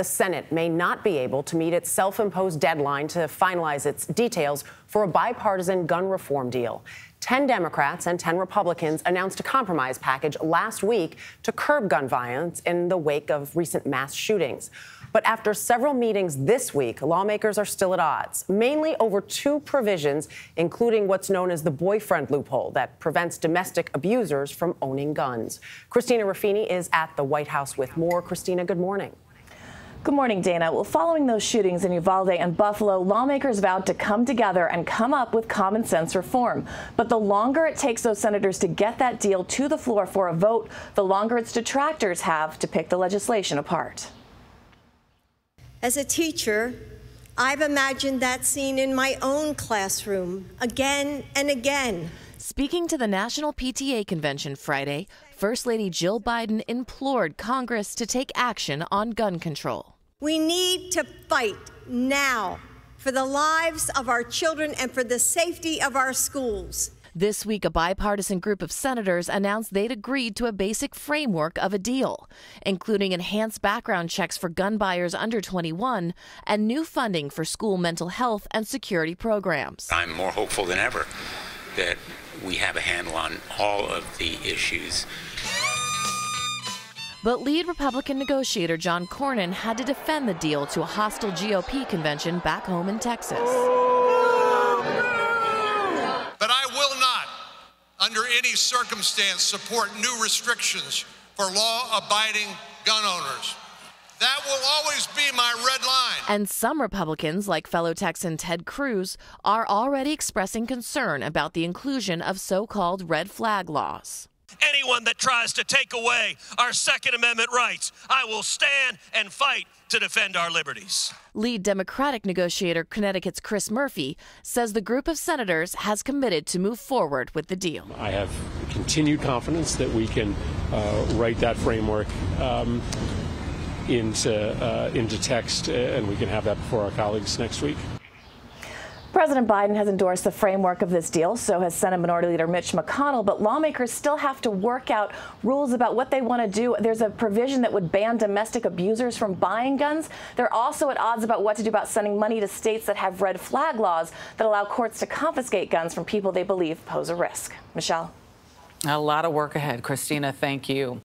The Senate may not be able to meet its self-imposed deadline to finalize its details for a bipartisan gun reform deal. 10 Democrats and 10 Republicans announced a compromise package last week to curb gun violence in the wake of recent mass shootings. But after several meetings this week, lawmakers are still at odds, mainly over two provisions, including what's known as the boyfriend loophole that prevents domestic abusers from owning guns. Christina Ruffini is at the White House with more. Christina, good morning. Good morning, Dana. Well, following those shootings in Uvalde and Buffalo, lawmakers vowed to come together and come up with common sense reform. But the longer it takes those senators to get that deal to the floor for a vote, the longer its detractors have to pick the legislation apart. As a teacher, I've imagined that scene in my own classroom again and again. Speaking to the National PTA Convention Friday, First Lady Jill Biden implored Congress to take action on gun control. We need to fight now for the lives of our children and for the safety of our schools. This week, a bipartisan group of senators announced they'd agreed to a basic framework of a deal, including enhanced background checks for gun buyers under 21 and new funding for school mental health and security programs. I'm more hopeful than ever that we have a handle on all of the issues. But lead Republican negotiator John Cornyn had to defend the deal to a hostile GOP convention back home in Texas. But I will not, under any circumstance, support new restrictions for law-abiding gun owners. That will always be my red line. And some Republicans, like fellow Texan Ted Cruz, are already expressing concern about the inclusion of so-called red flag laws. Anyone that tries to take away our Second Amendment rights, I will stand and fight to defend our liberties. Lead Democratic negotiator Connecticut's Chris Murphy says the group of senators has committed to move forward with the deal. I have continued confidence that we can write that framework into text, and we can have that before our colleagues next week. President Biden has endorsed the framework of this deal, so has Senate Minority Leader Mitch McConnell, but lawmakers still have to work out rules about what they want to do. There's a provision that would ban domestic abusers from buying guns. They're also at odds about what to do about sending money to states that have red flag laws that allow courts to confiscate guns from people they believe pose a risk. Michelle? A lot of work ahead. Christina, thank you.